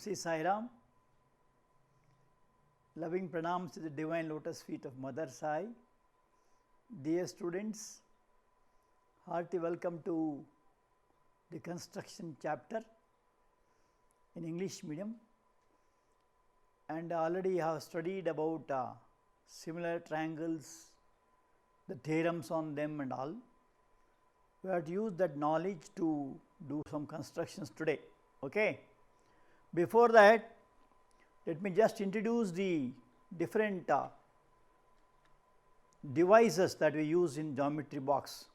Sri Sai Ram. Loving pranams to the divine lotus feet of Mother Sai. Dear students, hearty welcome to the construction chapter in English medium, and already have studied about similar triangles, the theorems on them and all. We have to use that knowledge to do some constructions today. Okay. Before that, let me just introduce the different devices that we use in geometry box.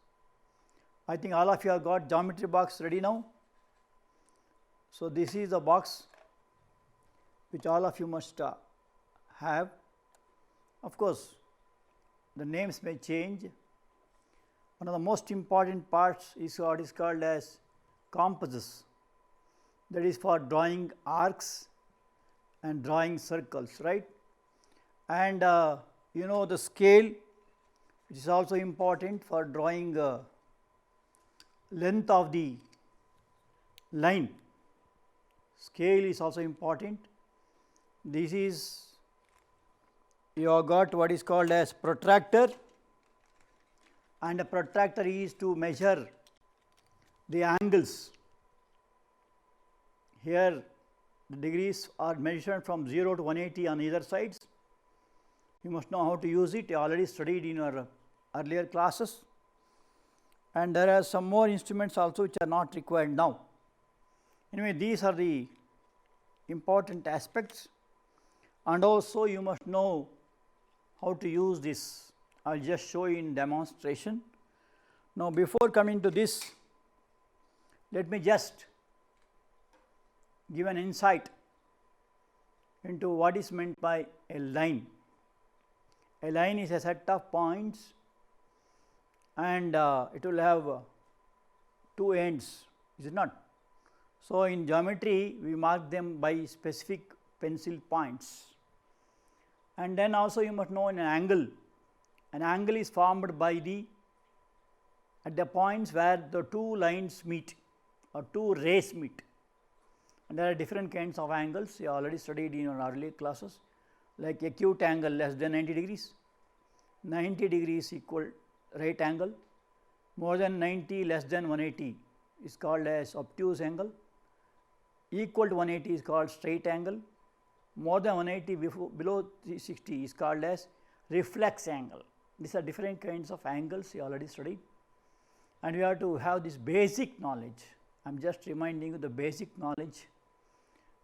I think all of you have got geometry box ready now. So, this is the box which all of you must have. Of course, the names may change. One of the most important parts is what is called as compasses, that is for drawing arcs and drawing circles, right. And you know the scale, which is also important for drawing length of the line. Scale is also important. This is, you have got what is called as protractor, and a protractor is to measure the angles. Here the degrees are measured from 0 to 180 on either sides. You must know how to use it. You already studied in your earlier classes, and there are some more instruments also which are not required now. Anyway, these are the important aspects, and also you must know how to use this. I will just show you in demonstration. Now, before coming to this, let me just give an insight into what is meant by a line. A line is a set of points, and it will have two ends, is it not? So, in geometry we mark them by specific pencil points, and then also you must know an angle. An angle is formed by at the points where the two lines meet or two rays meet, and there are different kinds of angles. You already studied in your earlier classes, like acute angle less than 90 degrees, 90 degrees equal right angle, more than 90 less than 180 is called as obtuse angle, equal to 180 is called straight angle, more than 180 below 360 is called as reflex angle. These are different kinds of angles you already studied, and we have to have this basic knowledge. I am just reminding you the basic knowledge,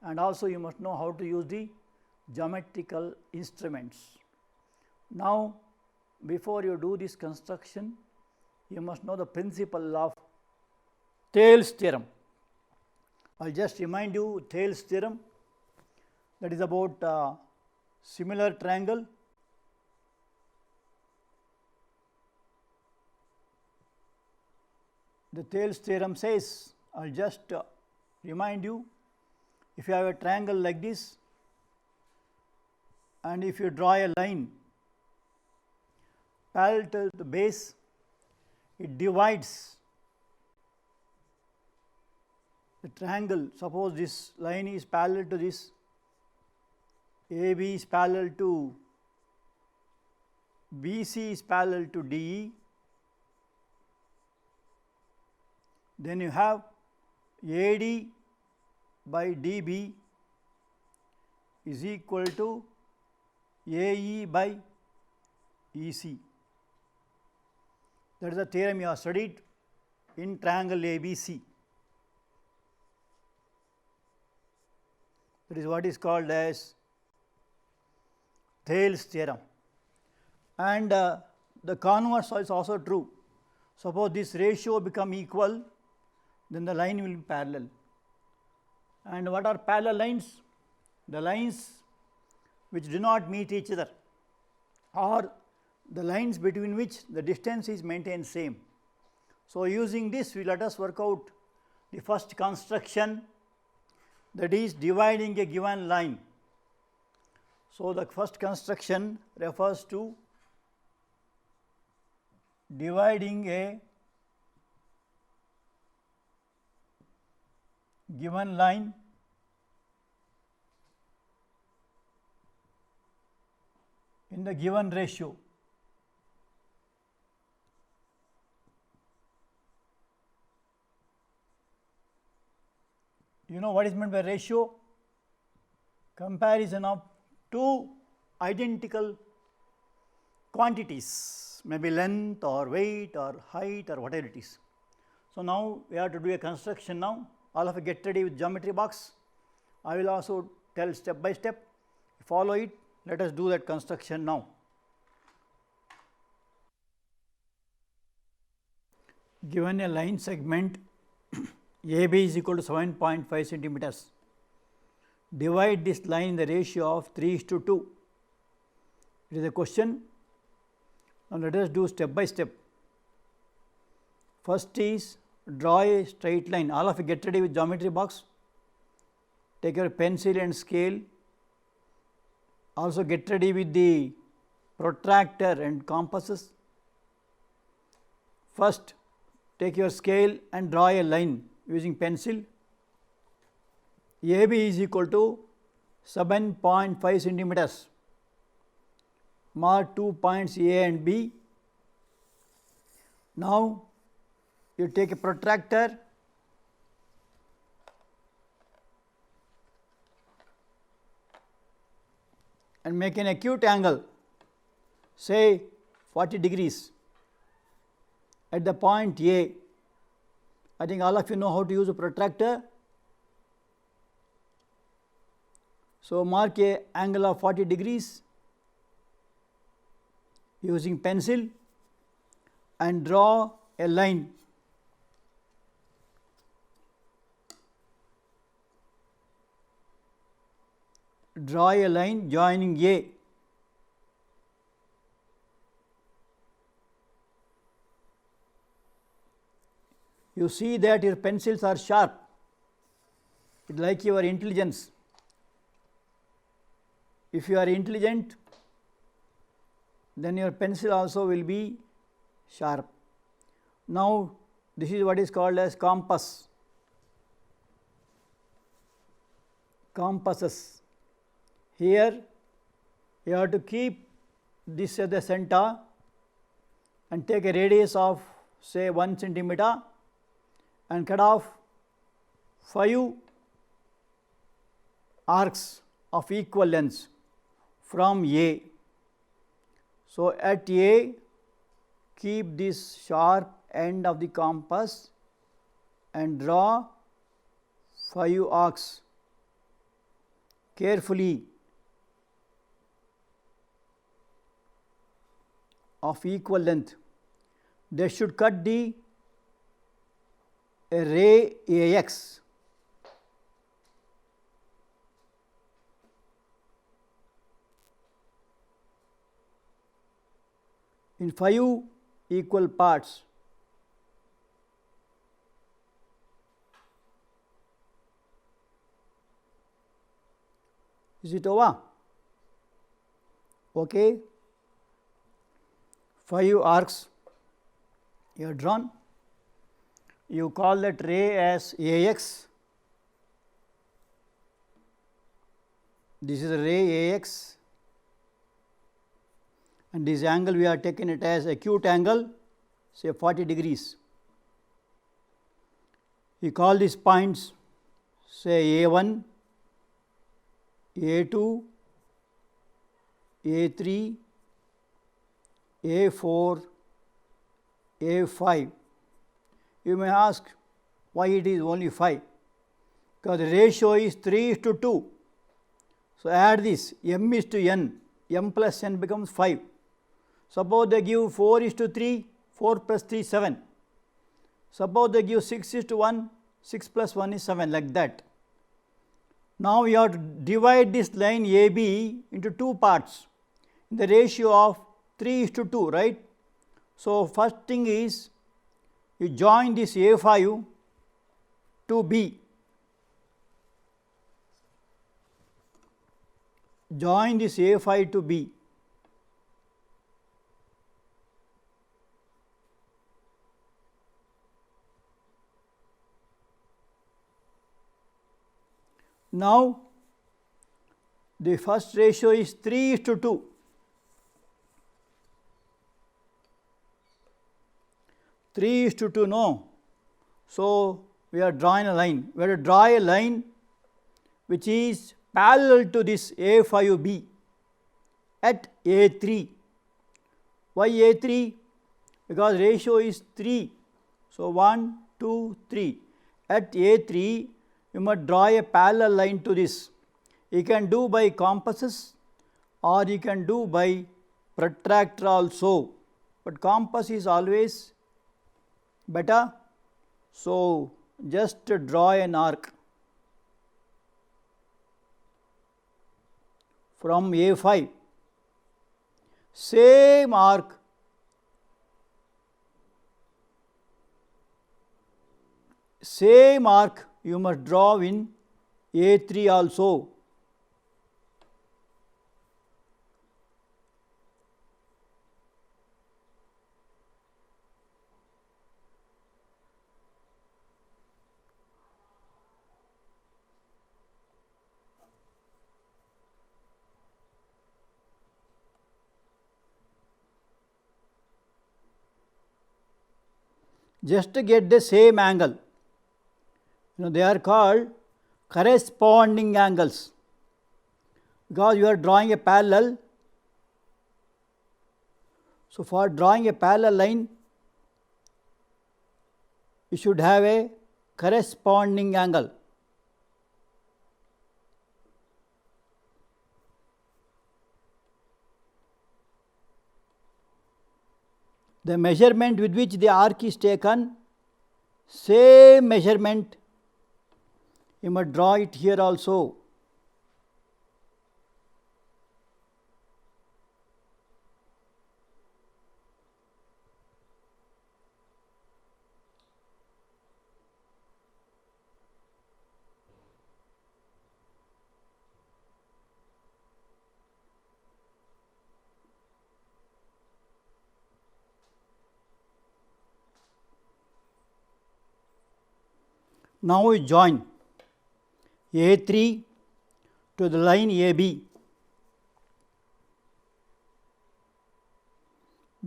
and also you must know how to use the geometrical instruments. Now, before you do this construction, you must know the principle of Thales theorem. I will just remind you Thales theorem, that is about similar triangle. The Thales theorem says, I will just remind you, if you have a triangle like this, and if you draw a line parallel to the base, it divides the triangle. Suppose this line is parallel to this, AB is parallel to BC is parallel to DE, then you have AD by DB is equal to AE by EC. That is the theorem you have studied in triangle ABC. That is what is called as Thales theorem. And the converse is also true. Suppose this ratio become equal, then the line will be parallel. And what are parallel lines? The lines which do not meet each other, or the lines between which the distance is maintained same. So, using this, let us work out the first construction, that is dividing a given line. So, the first construction refers to dividing a given line in the given ratio. You know what is meant by ratio? Comparison of two identical quantities, maybe length or weight or height or whatever it is. So, now we have to do a construction now. All of you get ready with geometry box. I will also tell step by step. Follow it. Let us do that construction now. Given a line segment AB is equal to 7.5 centimeters. Divide this line in the ratio of 3:2. It is a question. Now, let us do step by step. First is draw a straight line. All of you get ready with geometry box. Take your pencil and scale. Also get ready with the protractor and compasses. First, take your scale and draw a line using pencil. AB is equal to 7.5 centimeters. Mark 2 points A and B. Now, you take a protractor and make an acute angle, say 40 degrees at the point A. I think all of you know how to use a protractor. So, mark a angle of 40 degrees using pencil and draw a line. Draw a line joining A. You see that your pencils are sharp. It's like your intelligence. If you are intelligent, then your pencil also will be sharp. Now, this is what is called as compass. Compasses. Here, you have to keep this at the center and take a radius of say 1 centimeter and cut off 5 arcs of equal lengths from A. So, at A, keep this sharp end of the compass and draw 5 arcs carefully of equal length. They should cut the ray AX. in 5 equal parts. Is it over? Okay. 5 arcs you have drawn. You call that ray as AX. This is a ray AX, and this angle we are taking it as acute angle, say 40 degrees. We call these points say A1, A2, A3, A4, A5. You may ask why it is only 5, because the ratio is 3:2. So, add this m is to n, m plus n becomes 5. Suppose they give 4:3, 4 plus 3 7. Suppose they give 6:1, 6 plus 1 is 7, like that. Now, we have to divide this line AB into 2 parts in the ratio of 3:2, right. So, first thing is you join this A5 to B. Join this A5 to B. Now, the first ratio is 3:2. 3:2, no. So, we are drawing a line. We have to draw a line which is parallel to this A5B at A3. Why A3? Because ratio is 3. So, 1, 2, 3. At A3, you must draw a parallel line to this. You can do by compasses or you can do by protractor also, but compass is always better. So, just draw an arc from A5, same arc you must draw in A3 also. Just to get the same angle. They are called corresponding angles, because you are drawing a parallel. So, for drawing a parallel line, you should have a corresponding angle. The measurement with which the arc is taken, same measurement, you must draw it here also. Now, we join A3 to the line AB.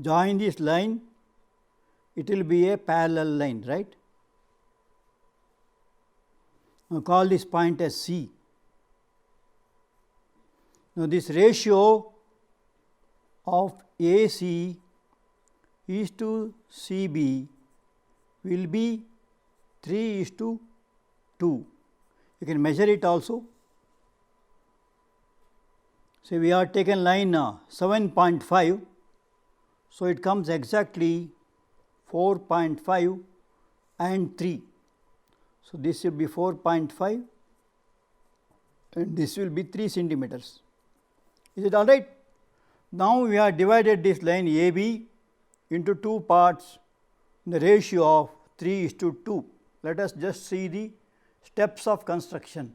Join this line, it will be a parallel line, right. Now, call this point as C. Now, this ratio of AC is to CB will be 3:2. You can measure it also. So, we are taken line 7.5. So, it comes exactly 4.5 and 3. So, this will be 4.5 and this will be 3 centimeters. Is it all right? Now, we have divided this line AB into two parts in the ratio of 3:2. Let us just see the steps of construction.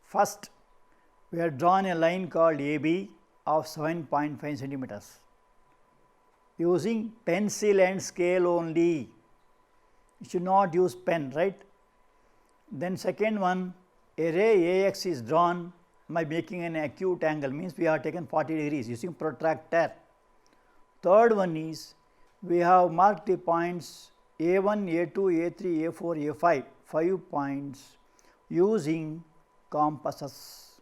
First, we have drawn a line called AB of 7.5 centimeters using pencil and scale only. You should not use pen, right. Then second one, a ray AX is drawn by making an acute angle, means we have taken 40 degrees using protractor. Third one is, we have marked the points A1, A2, A3, A4, A5, 5 points using compasses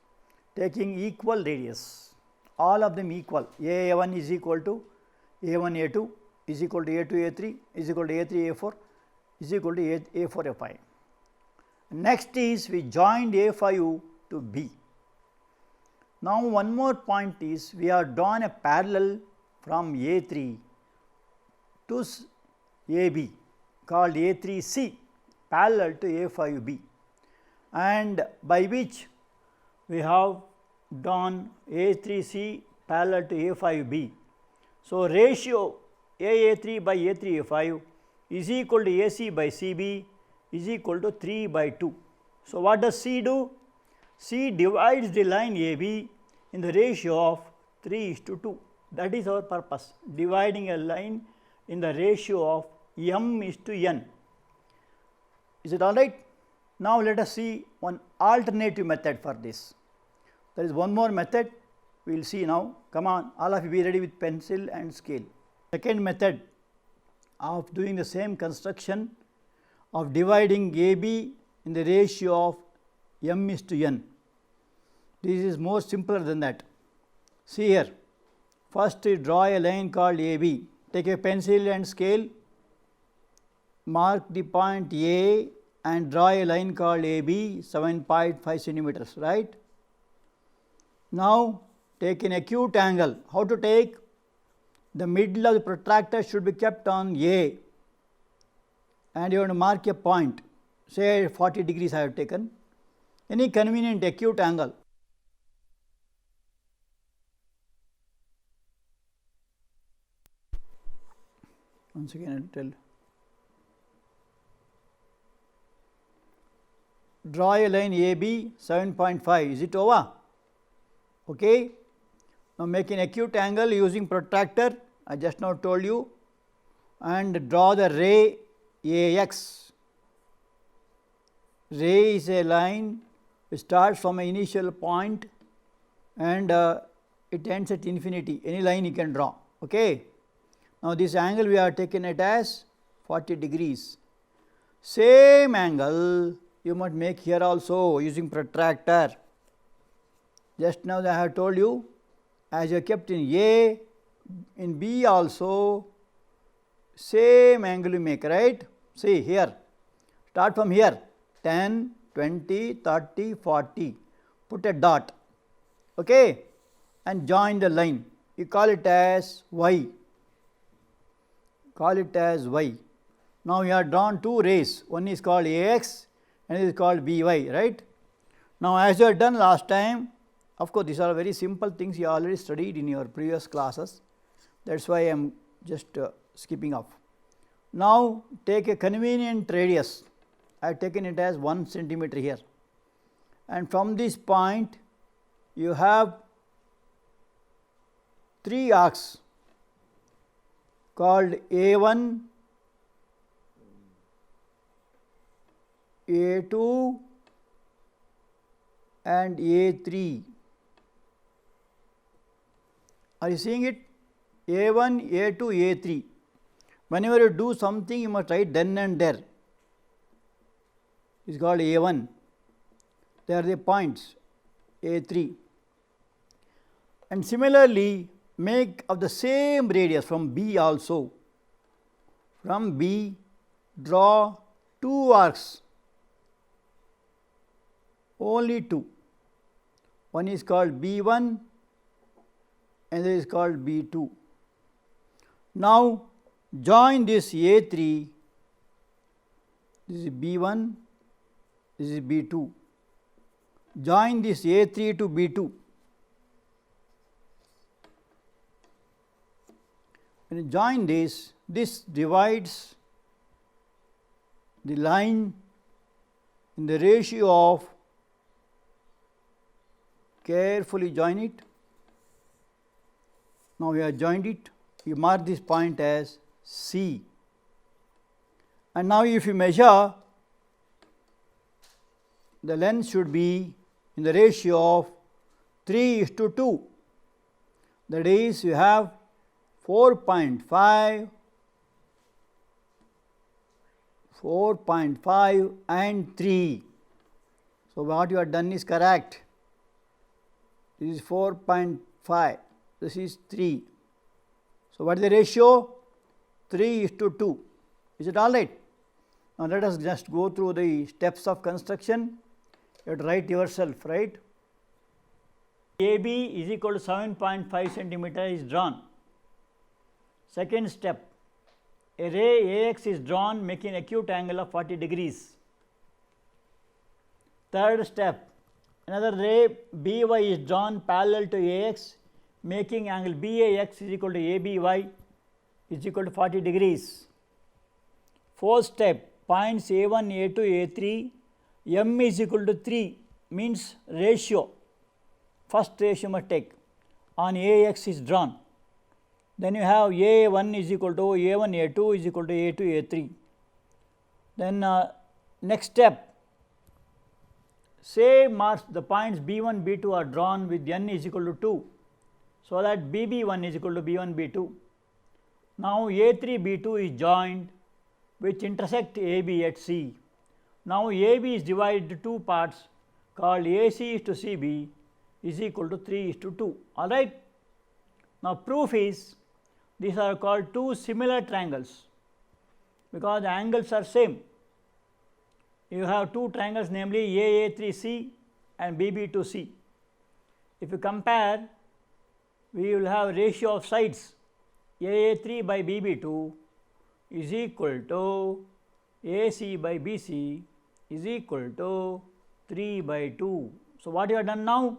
taking equal radius, all of them equal. A1 is equal to A1, A2 is equal to A2, A3 is equal to A3, A4 is equal to A4, A5. Next is, we joined A5 to B. Now, one more point is, we have drawn a parallel from A3 to AB called A3C, parallel to A5B, and by which we have drawn A3C parallel to A5B. So, ratio AA3 by A3A5 is equal to AC by CB is equal to 3/2. So, what does C do? C divides the line AB in the ratio of 3:2. That is our purpose, dividing a line in the ratio of m:1. Is it all right? Now, let us see one alternative method for this. There is one more method. we will see now. Come on, all of you be ready with pencil and scale. Second method of doing the same construction of dividing AB in the ratio of m is to n. This is more simpler than that. See here, first you draw a line called AB. Take a pencil and scale, mark the point A and draw a line called AB 7.5 centimeters, right. Now take an acute angle. How to take? The middle of the protractor should be kept on A and you have to mark a point, say 40 degrees I have taken, any convenient acute angle. Once again I will tell. Draw a line AB 7.5, is it over? Okay. Now make an acute angle using protractor, I just now told you, and draw the ray AX. Ray is a line which starts from an initial point and it ends at infinity, any line you can draw. Okay. Now this angle we have taken it as 40 degrees. Same angle you must make here also using protractor. Just now I have told you, as you kept in A, in B also same angle you make, right. See here, start from here 10, 20, 30, 40, put a dot, okay, and join the line. You call it as Y. Call it as Y. Now we have drawn two rays, one is called AX and it is called BY, right. Now as you have done last time, of course these are very simple things you already studied in your previous classes, that is why I am just skipping off. Now take a convenient radius, I have taken it as 1 centimeter here, and from this point you have 3 arcs called A1, A2 and A3. Are you seeing it? A1, A2, A3. Whenever you do something, you must write then and there. It is called A1. They are the points, A3. And similarly, make of the same radius from B also. From B, draw 2 arcs, only 2. One is called B1 and this is called B2. Now join this A3, this is B1, this is B2. Join this A3 to B2. When you join this divides the line in the ratio of, carefully join it. Now we have joined it, you mark this point as C. And now if you measure, the length should be in the ratio of 3:2. That is, you have 4.5, 4.5 and 3. So what you have done is correct. This is 4.5, this is 3. So what is the ratio? 3:2. Is it all right? Now let us just go through the steps of construction. You have to write yourself, right? AB is equal to 7.5 centimeter is drawn. Second step, a ray AX is drawn making acute angle of 40 degrees. Third step, another ray BY is drawn parallel to AX making angle BAX is equal to ABY is equal to 40 degrees. Fourth step, points A1, A2, A3, M is equal to 3 means ratio, first ratio must take on AX is drawn. Then you have A1 is equal to A1, A2 is equal to A2, A3. Then next step, say marks the points B1, B2 are drawn with n is equal to 2. so that BB1 is equal to B1 B2. Now A3 B2 is joined which intersect AB at C. Now AB is divided into two parts called AC is to CB is equal to 3 is to 2. All right. Now proof is these are called two similar triangles because the angles are same. You have two triangles, namely AA3C and BB2C. If you compare, we will have ratio of sides AA3 by BB2 is equal to AC by BC is equal to 3 by 2. So what we have done now?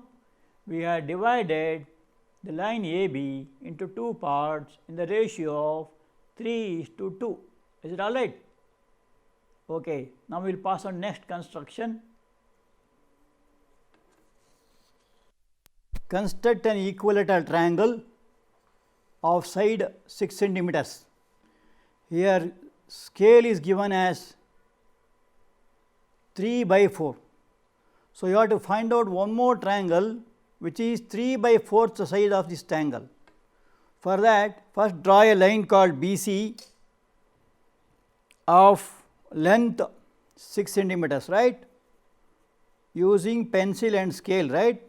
We have divided the line AB into two parts in the ratio of 3 is to 2. Is it all right? Okay. Now we will pass on next construction. Construct an equilateral triangle of side 6 centimeters. Here scale is given as 3 by 4. So you have to find out one more triangle which is 3 by 4th the size of this triangle. For that, first draw a line called BC of length 6 centimeters, right, using pencil and scale, right.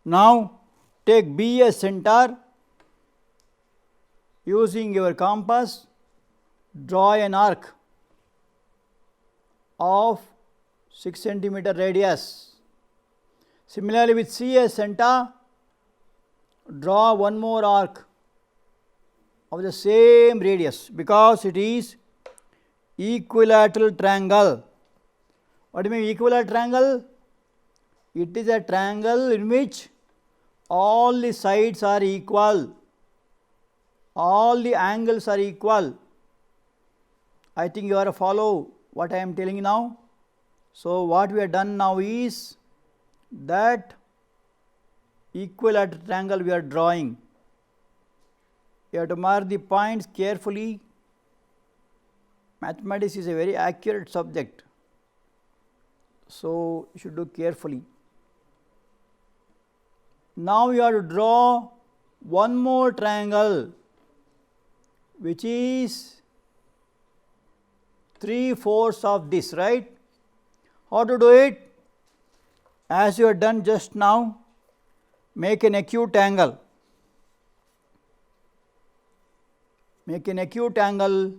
Now take B as center, using your compass draw an arc of 6 centimeter radius. Similarly, with C as center, draw one more arc of the same radius because it is equilateral triangle. What do you mean equilateral triangle? It is a triangle in which all the sides are equal, all the angles are equal. I think you are to follow what I am telling you now. So what we have done now is that equilateral triangle we are drawing. You have to mark the points carefully. Mathematics is a very accurate subject, so you should do carefully. Now you have to draw one more triangle which is 3/4 of this, right. How to do it? As you have done just now, make an acute angle. Make an acute angle,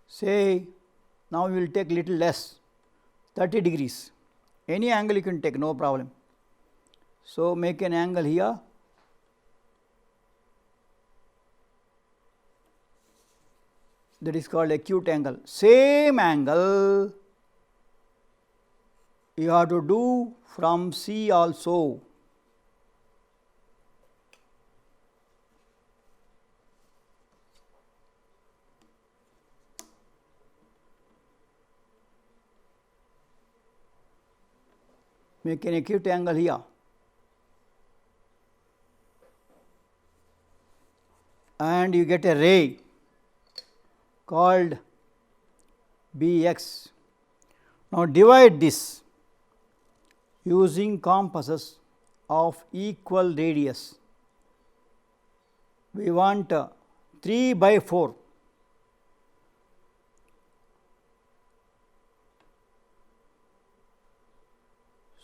say now we will take little less, 30 degrees. Any angle you can take, no problem. So make an angle here. That is called acute angle. Same angle you have to do from C also. Make an acute angle here. And you get a ray called Bx. Now divide this using compasses of equal radius. We want 3 by 4.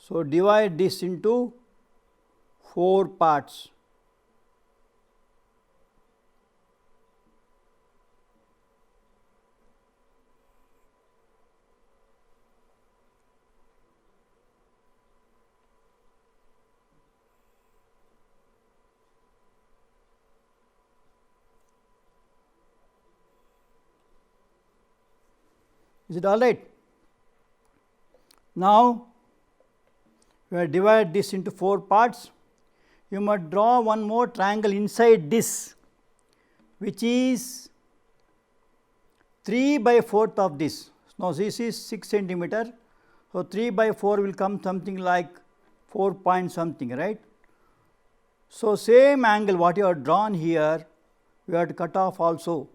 So divide this into 4 parts. Is it all right? Now we have divided this into 4 parts. You must draw one more triangle inside this, which is 3 by 4th of this. Now this is 6 centimeter. So 3 by 4 will come something like 4 point something, right. So same angle what you have drawn here, we have to cut off also.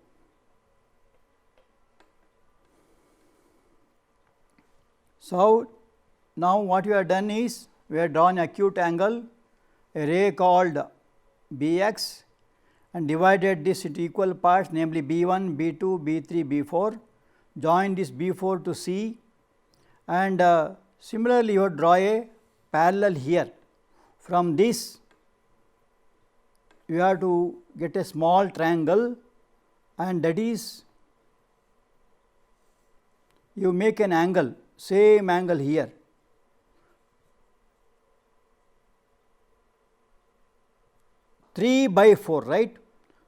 So now what we have done is we have drawn acute angle, a ray called Bx, and divided this into equal parts, namely B1, B2, B3, B4. Join this B4 to C, and similarly you draw a parallel here. From this you have to get a small triangle, and that is you make an angle, same angle here. Three by 4, right?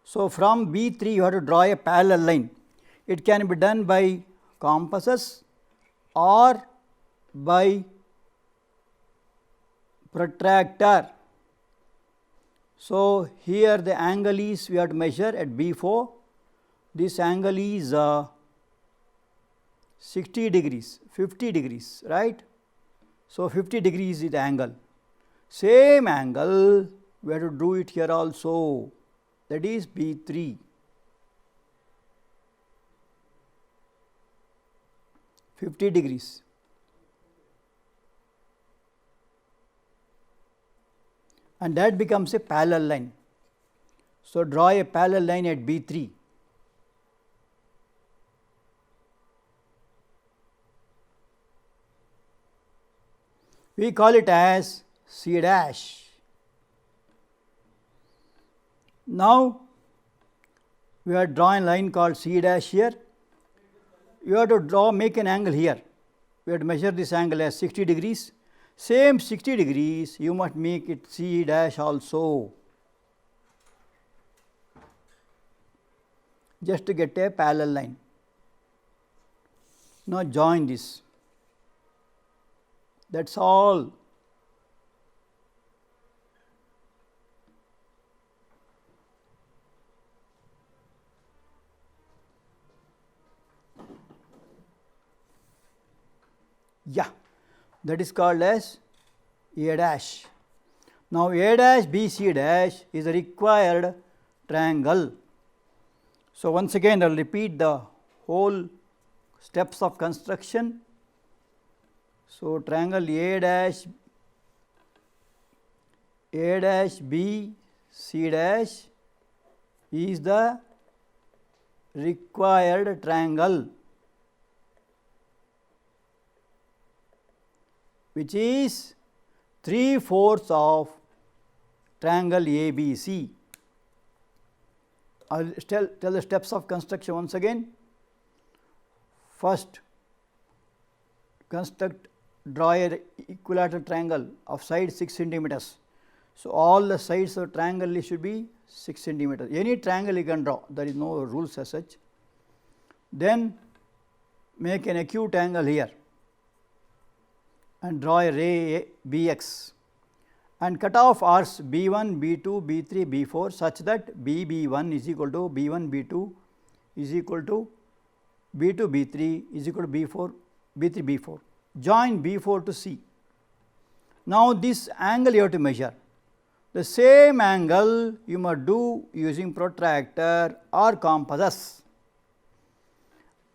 So, from B3 you have to draw a parallel line. It can be done by compasses or by protractor. So, here the angle is we have to measure at B4. This angle is 60 degrees, 50 degrees, right? So, 50 degrees is the angle. Same angle we have to do it here also, that is B3. 50 degrees. And that becomes a parallel line. So, draw a parallel line at B3. We call it as C dash. Now, we are drawing a line called C dash here. You have to make an angle here. We have to measure this angle as 60 degrees. Same 60 degrees, you must make it C dash also, just to get a parallel line. Now, join this. That is all. Yeah, that is called as A dash. Now, A dash B C dash is a required triangle. So, once again I will repeat the whole steps of construction. So, triangle A dash B C dash is the required triangle, which is 3/4 of triangle ABC. I will tell the steps of construction once again. First, draw a equilateral triangle of side 6 centimeters. So, all the sides of triangle should be 6 centimeters. Any triangle you can draw, there is no rules as such. Then make an acute angle here and draw a ray Bx, and cut off arcs B1, B2, B3, B4 such that BB1 is equal to B1, B2 is equal to B2, B3 is equal to B4, B3, B4. Join B4 to C. Now, this angle you have to measure. The same angle you must do using protractor or compasses,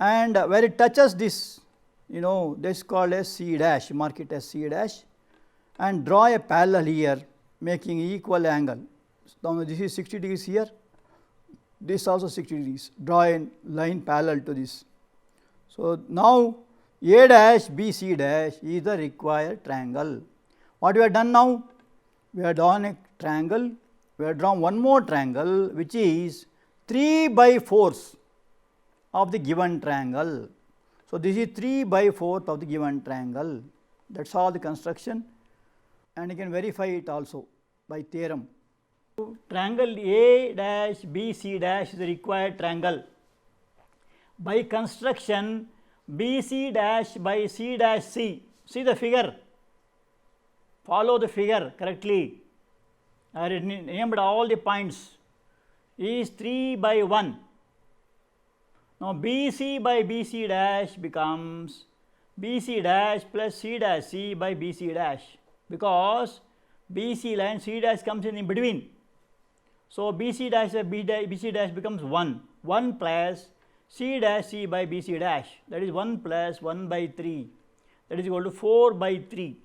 and where it touches this, this is called as C dash, mark it as C dash, and draw a parallel here making equal angle. Now, this is 60 degrees here, this also 60 degrees, draw a line parallel to this. So, now A dash B C dash is the required triangle. What we have done now? We have drawn a triangle, we have drawn one more triangle which is 3/4 of the given triangle. So, this is 3/4 of the given triangle. That is all the construction, and you can verify it also by theorem. Triangle A dash B C dash is the required triangle. By construction, BC dash by C dash C, see the figure, follow the figure correctly. I named all the points, is 3/1. Now, BC by BC dash becomes BC dash plus C dash C by BC dash, because BC line C dash comes in between. So, BC dash by BC dash becomes 1 plus C dash C by BC dash, that is 1 plus 1/3, that is equal to 4/3.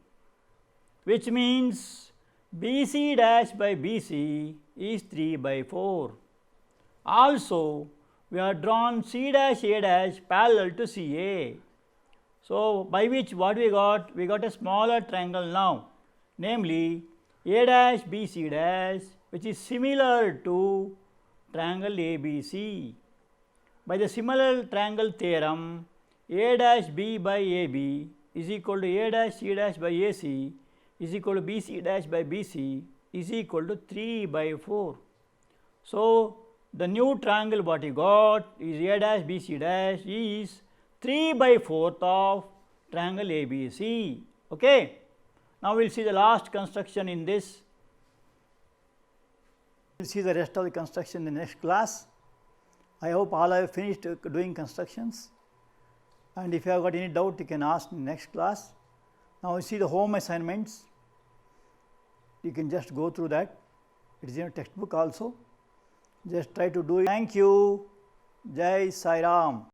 which means BC dash by BC is 3 by 4. Also, we have drawn C dash A dash parallel to CA. So, by which what we got? We got a smaller triangle now, namely A dash BC dash, which is similar to triangle ABC. By the similar triangle theorem, A dash B by AB is equal to A dash C dash by AC is equal to BC dash by BC is equal to 3 by 4. So, the new triangle what you got is A dash BC dash is 3 by 4th of triangle ABC. Okay. Now, we will see the last construction in this. We will see the rest of the construction in the next class. I hope all have finished doing constructions, and if you have got any doubt you can ask in the next class. Now, we see the home assignments. You can just go through that. It is in a textbook also. Just try to do it. Thank you. Jai Sai Ram.